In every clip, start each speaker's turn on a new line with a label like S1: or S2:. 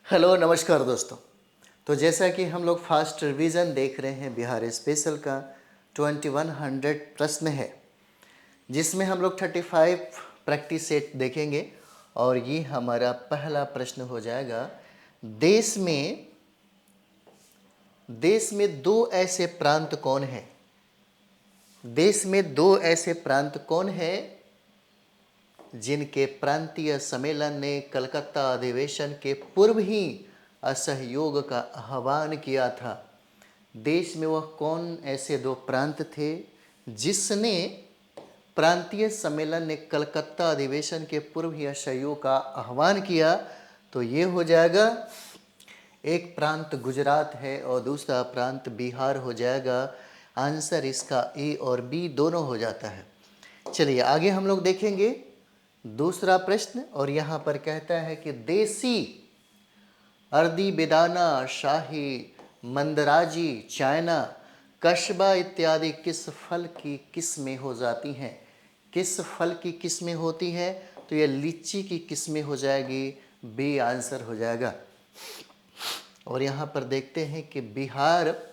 S1: Hello नमस्कार दोस्तों। तो जैसा कि हम लोग फास्ट रिवीजन देख रहे हैं, बिहार स्पेशल का 2100 प्रश्न है, जिसमें हम लोग 35 प्रैक्टिस सेट देखेंगे। और ये हमारा पहला प्रश्न हो जाएगा। देश में दो ऐसे प्रांत कौन हैं? देश में दो ऐसे प्रांत कौन हैं जिनके प्रांतीय सम्मेलन ने कलकत्ता अधिवेशन के पूर्व ही असहयोग का आह्वान किया था? देश में वह कौन ऐसे दो प्रांत थे जिसने प्रांतीय सम्मेलन ने कलकत्ता अधिवेशन के पूर्व ही असहयोग का आह्वान किया? तो ये हो जाएगा, एक प्रांत गुजरात है और दूसरा प्रांत बिहार हो जाएगा। आंसर इसका ए और बी दोनों हो जाता है। चलिए आगे हम लोग देखेंगे दूसरा प्रश्न। और यहाँ पर कहता है कि देसी, अर्दी, बेदाना, शाही, मंदराजी, चाइना, कस्बा इत्यादि किस फल की किस्में हो जाती हैं? किस फल की किस्में होती हैं? तो यह लीची की किस्में हो जाएगी। बी आंसर हो जाएगा। और यहाँ पर देखते हैं कि बिहार,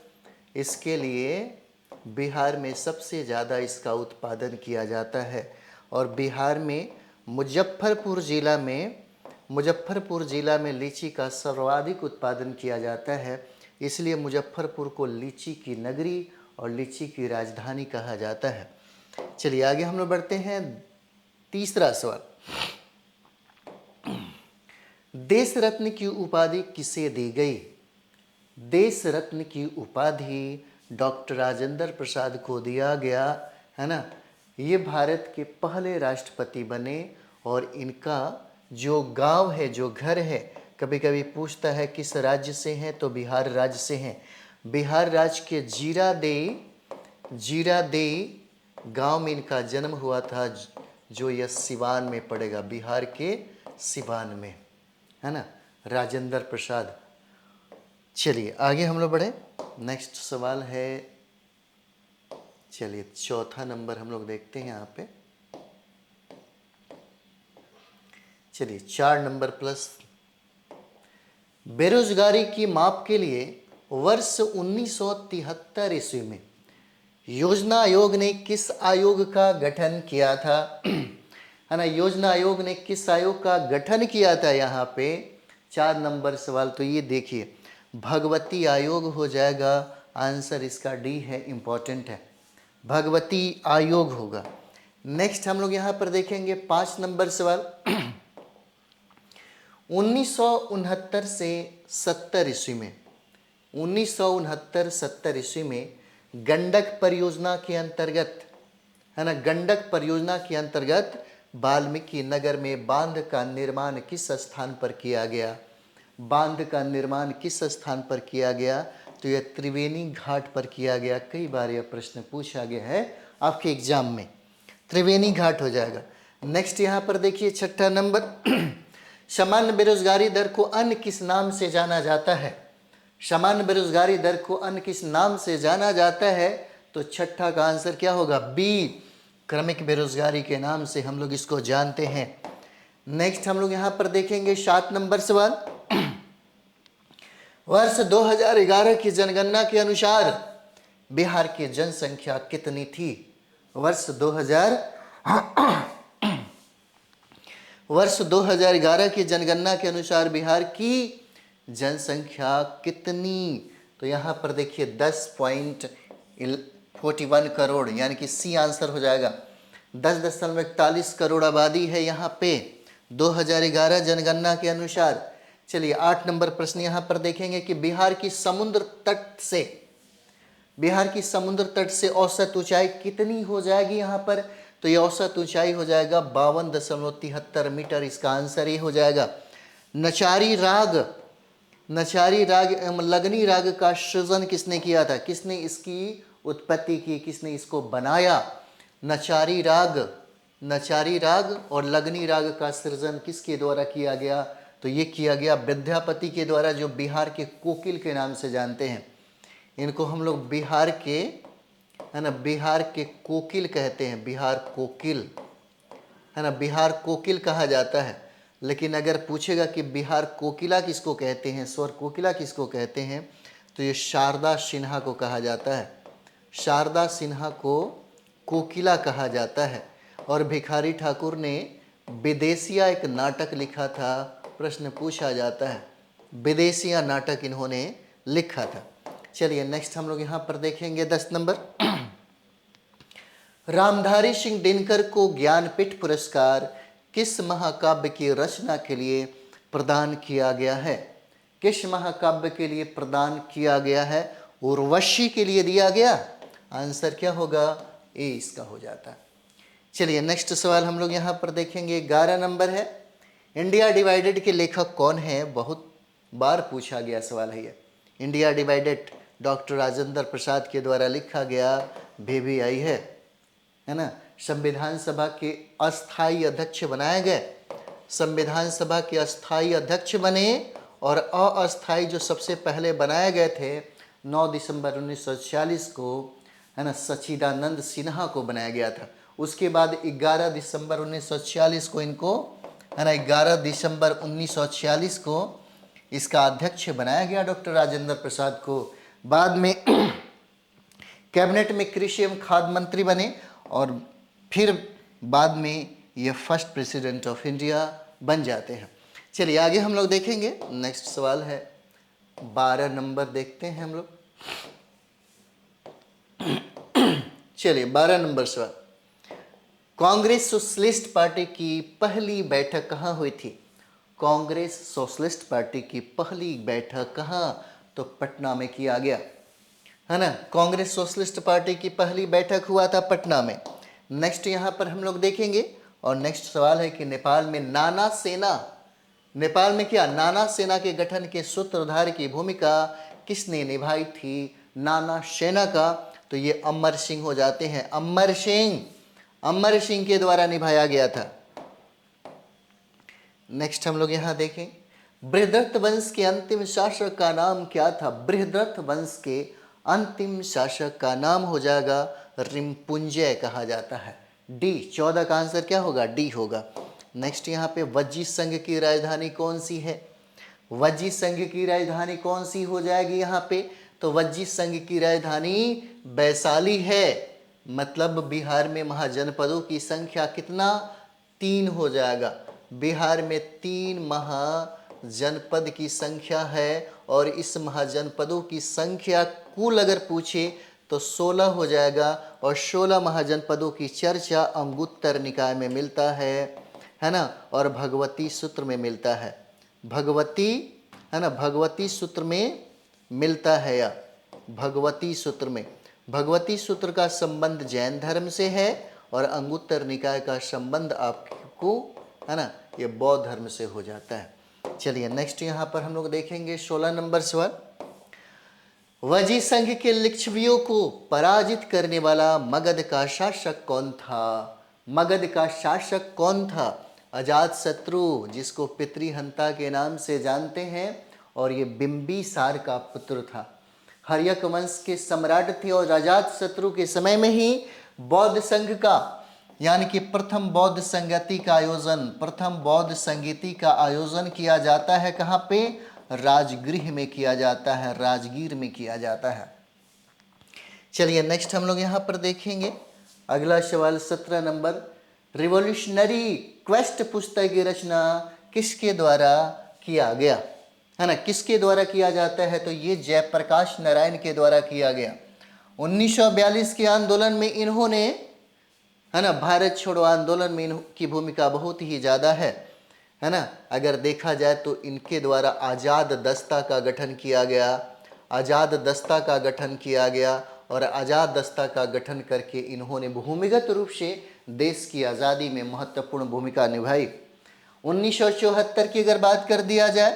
S1: इसके लिए बिहार में सबसे ज़्यादा इसका उत्पादन किया जाता है। और बिहार में मुजफ्फरपुर ज़िला में लीची का सर्वाधिक उत्पादन किया जाता है। इसलिए मुजफ्फरपुर को लीची की नगरी और लीची की राजधानी कहा जाता है। चलिए आगे हम लोग बढ़ते हैं। तीसरा सवाल, देश रत्न की उपाधि किसे दी गई? देश रत्न की उपाधि डॉक्टर राजेंद्र प्रसाद को दिया गया है ना। ये भारत के पहले राष्ट्रपति बने। और इनका जो गांव है, जो घर है, कभी कभी पूछता है किस राज्य से हैं, तो बिहार राज्य से हैं। बिहार राज्य के जीरादेई गांव में इनका जन्म हुआ था, जो यह सिवान में पड़ेगा, बिहार के सिवान में, है ना, राजेंद्र प्रसाद। चलिए आगे हम लोग बढ़े। नेक्स्ट सवाल है, चलिए चौथा नंबर हम लोग देखते हैं यहाँ पे। चलिए 4 नंबर प्लस। बेरोजगारी की माप के लिए वर्ष 1973 ईस्वी में योजना आयोग ने किस आयोग का गठन किया था? है ना, योजना आयोग ने किस आयोग का गठन किया था? यहाँ पे 4 नंबर सवाल। तो ये देखिए, भगवती आयोग हो जाएगा। आंसर इसका डी है, इंपॉर्टेंट है, भगवती आयोग होगा। नेक्स्ट हम लोग यहाँ पर देखेंगे 5 नंबर सवाल। 1969 से 70 ईस्वी में 1969-70 ईस्वी में गंडक परियोजना के अंतर्गत, है ना, गंडक परियोजना के अंतर्गत वाल्मीकि नगर में बांध का निर्माण किस स्थान पर किया गया? बांध का निर्माण किस स्थान पर किया गया? तो यह त्रिवेणी घाट पर किया गया। कई बार यह प्रश्न पूछा गया है आपके एग्जाम में, त्रिवेणी घाट हो जाएगा। नेक्स्ट यहाँ पर देखिए 6ठा नंबर। सामान्य बेरोजगारी दर को अन्य किस नाम से जाना जाता है? सामान्य बेरोजगारी दर को अन्य किस नाम से जाना जाता है? तो 6ठा का आंसर क्या होगा? बी, क्रमिक बेरोजगारी के नाम से हम लोग इसको जानते हैं। नेक्स्ट हम लोग यहाँ पर देखेंगे 7 नंबर सवाल। वर्ष 2011 की जनगणना के अनुसार बिहार की जनसंख्या कितनी थी? वर्ष 2011 की जनगणना के अनुसार बिहार की जनसंख्या कितनी? तो यहाँ पर देखिए 10.41 करोड़, यानी कि सी आंसर हो जाएगा। 10.41 करोड़ आबादी है यहाँ पे 2011 जनगणना के अनुसार। चलिए 8 नंबर प्रश्न यहाँ पर देखेंगे कि बिहार की समुद्र तट से औसत ऊंचाई कितनी हो जाएगी यहाँ पर? तो ये औसत ऊंचाई हो जाएगा 52.73 मीटर। इसका आंसर ये हो जाएगा। नचारी राग एवं लगनी राग का सृजन किसने किया था? किसने इसकी उत्पत्ति की? किसने इसको बनाया? नचारी राग और लगनी राग का सृजन किसके द्वारा किया गया? तो ये किया गया विद्यापति के द्वारा, जो बिहार के कोकिल के नाम से जानते हैं। इनको हम लोग बिहार के, है ना, बिहार के कोकिल कहते हैं। बिहार कोकिल, है ना, बिहार कोकिल कहा जाता है। लेकिन अगर पूछेगा कि बिहार कोकिला किसको कहते हैं, स्वर कोकिला किसको कहते हैं, तो ये शारदा सिन्हा को कहा जाता है। शारदा सिन्हा को कोकिला कहा जाता है। और भिखारी ठाकुर ने विदेशिया एक नाटक लिखा था। प्रश्न पूछा जाता है, विदेशिया नाटक इन्होंने लिखा था। चलिए नेक्स्ट हम लोग यहाँ पर देखेंगे 10 नंबर। रामधारी सिंह दिनकर को ज्ञानपीठ पुरस्कार किस महाकाव्य की रचना के लिए प्रदान किया गया है? किस महाकाव्य के लिए प्रदान किया गया है? उर्वशी के लिए दिया गया। आंसर क्या होगा? ए इसका हो जाता है। चलिए नेक्स्ट सवाल हम लोग यहाँ पर देखेंगे, 11 नंबर है। इंडिया डिवाइडेड के लेखक कौन है? बहुत बार पूछा गया सवाल है ये। India divided doctor Rajendra Prasad के द्वारा लिखा गया VVI है ना। संविधान सभा के अस्थाई अध्यक्ष बनाए गए। संविधान सभा के अस्थाई अध्यक्ष बने और अस्थाई जो सबसे पहले बनाए गए थे 9 दिसंबर 1946 को, है ना, सच्चिदानंद सिन्हा को बनाया गया था। उसके बाद 11 दिसंबर 1946 को इनको, है ना, 11 दिसंबर 1946 को इसका अध्यक्ष बनाया गया डॉक्टर राजेंद्र प्रसाद को। बाद में कैबिनेट में कृषि एवं खाद्य मंत्री बने और फिर बाद में ये फर्स्ट प्रेसिडेंट ऑफ इंडिया बन जाते हैं। चलिए आगे हम लोग देखेंगे। नेक्स्ट सवाल है 12 नंबर, देखते हैं हम लोग। चलिए 12 नंबर सवाल, कांग्रेस सोशलिस्ट पार्टी की पहली बैठक कहाँ हुई थी? कांग्रेस सोशलिस्ट पार्टी की पहली बैठक कहाँ? तो पटना में किया गया, है ना। कांग्रेस सोशलिस्ट पार्टी की पहली बैठक हुआ था पटना में। नेक्स्ट यहाँ पर हम लोग देखेंगे और नेक्स्ट सवाल है कि नेपाल में नाना सेना, नेपाल में क्या नाना सेना के गठन के सूत्रधार की भूमिका किसने निभाई थी? नाना सेना का, तो ये अमर सिंह हो जाते हैं। अमर सिंह के द्वारा निभाया गया था। नेक्स्ट हम लोग यहाँ देखें, बृहद्रथ वंश के अंतिम शासक का नाम क्या था? बृहद्रथ वंश के अंतिम शासक का नाम हो जाएगा रिपुंजय कहा जाता है। डी 14 का आंसर क्या होगा? डी होगा। नेक्स्ट यहाँ पे वज्जी संघ की राजधानी कौन सी है? वज्जी संघ की राजधानी कौन सी हो जाएगी यहाँ पे? तो वज्जी संघ की राजधानी वैशाली है। मतलब बिहार में महाजनपदों की संख्या कितना? 3 हो जाएगा। बिहार में 3 महाजनपद की संख्या है और इस महाजनपदों की संख्या कुल अगर पूछे तो 16 हो जाएगा। और 16 महाजनपदों की चर्चा अंगुत्तर निकाय में मिलता है ना, और भगवती सूत्र में मिलता है। भगवती, है ना, भगवती सूत्र में मिलता है या भगवती सूत्र में। भगवती सूत्र का संबंध जैन धर्म से है और अंगुत्तर निकाय का संबंध आपको, है ना, ये बौद्ध धर्म से हो जाता है। चलिए नेक्स्ट यहाँ पर हम लोग देखेंगे 16 नंबर सवाल, वज्जी संघ के लिच्छवियों को पराजित करने वाला मगध का शासक कौन था? मगध का शासक कौन था? अजातशत्रु, जिसको पितृहंता के नाम से जानते हैं, और ये बिंबिसार का पुत्र था। हर्यक वंश के सम्राट थे और अजातशत्रु के समय में ही बौद्ध संघ का, यानी कि प्रथम बौद्ध संगति का आयोजन, प्रथम बौद्ध संगीति का आयोजन किया जाता है। कहाँ पे? राजगृह में किया जाता है, राजगीर में किया जाता है। चलिए नेक्स्ट हम लोग यहाँ पर देखेंगे अगला सवाल 17 नंबर, रिवोल्यूशनरी क्वेस्ट पुस्तक की रचना किसके द्वारा किया गया? है ना, किसके द्वारा किया जाता है? तो ये जयप्रकाश नारायण के द्वारा किया गया। 1942 के आंदोलन में इन्होंने, है ना, भारत छोड़ो आंदोलन में इनकी भूमिका बहुत ही ज़्यादा है ना। अगर देखा जाए तो इनके द्वारा आज़ाद दस्ता का गठन किया गया, आज़ाद दस्ता का गठन किया गया और आज़ाद दस्ता का गठन करके इन्होंने भूमिगत रूप से देश की आज़ादी में महत्वपूर्ण भूमिका निभाई। 1974 की अगर बात कर दिया जाए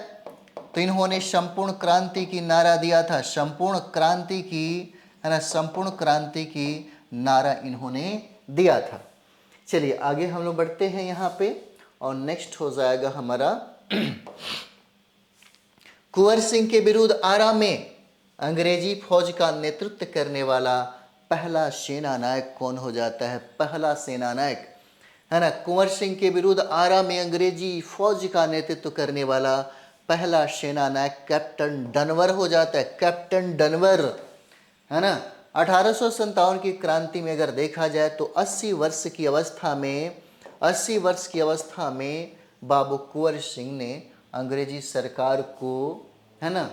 S1: तो इन्होंने संपूर्ण क्रांति की नारा दिया था। संपूर्ण क्रांति की, है ना, संपूर्ण क्रांति की नारा इन्होंने दिया था। चलिए आगे हम लोग बढ़ते हैं यहाँ पे और नेक्स्ट हो जाएगा हमारा कुंवर सिंह के विरुद्ध आरा में अंग्रेजी फौज का नेतृत्व करने वाला पहला सेना नायक कौन हो जाता है? पहला सेना नायक, है ना। कुंवर सिंह के विरुद्ध आरा में अंग्रेजी फौज का नेतृत्व करने वाला पहला सेना नायक कैप्टन डनवर हो जाता है, कैप्टन डनवर, है ना। 1857 की क्रांति में अगर देखा जाए तो 80 वर्ष की अवस्था में बाबू कुंवर सिंह ने अंग्रेजी सरकार को, है ना,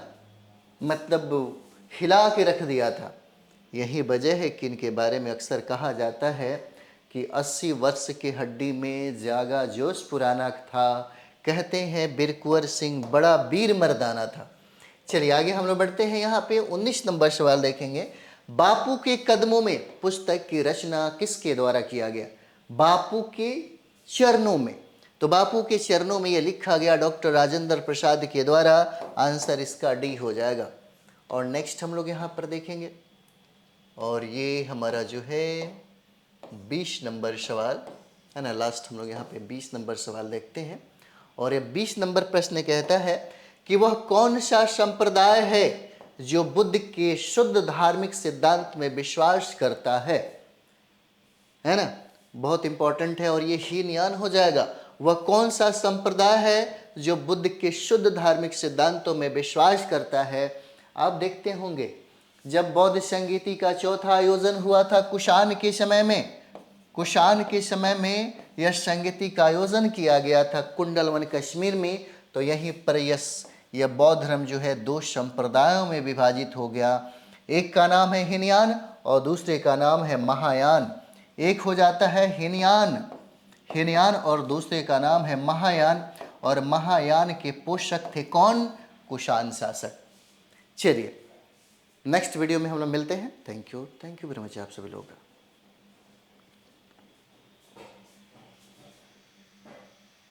S1: मतलब हिला के रख दिया था। यही वजह है कि इनके बारे में अक्सर कहा जाता है कि 80 वर्ष के हड्डी में जागा जोश पुराना था। कहते हैं बीर कुंवर सिंह बड़ा वीर मर्दाना था। चलिए आगे हम लोग बढ़ते हैं। यहाँ पे 19 नंबर सवाल देखेंगे। बापू के कदमों में पुस्तक की रचना किसके द्वारा किया गया? बापू के चरणों में। तो बापू के चरणों में यह लिखा गया डॉक्टर राजेंद्र प्रसाद के द्वारा। आंसर इसका डी हो जाएगा। और नेक्स्ट हम लोग यहाँ पर देखेंगे, और ये हमारा जो है 20 नंबर सवाल है ना, लास्ट हम लोग यहाँ पे 20 नंबर सवाल देखते हैं। और ये 20 नंबर प्रश्न कहता है कि वह कौन सा संप्रदाय है जो बुद्ध के शुद्ध धार्मिक सिद्धांत में विश्वास करता है ना, बहुत इंपॉर्टेंट है और ये हीनयान हो जाएगा। वह कौन सा संप्रदाय है जो बुद्ध के शुद्ध धार्मिक सिद्धांतों में विश्वास करता है? आप देखते होंगे जब बौद्ध संगीति का चौथा आयोजन हुआ था कुषाण के समय में यह संगीति का आयोजन किया गया था कुंडलवन कश्मीर में। तो यहीं पर यह बौद्ध धर्म जो है दो संप्रदायों में विभाजित हो गया। एक का नाम है हीनयान और दूसरे का नाम है महायान। एक हो जाता है हीनयान और दूसरे का नाम है महायान। और महायान के पोषक थे कौन? कुषाण शासक। चलिए नेक्स्ट वीडियो में हम लोग मिलते हैं। थैंक यू वेरी मच आप सभी लोग।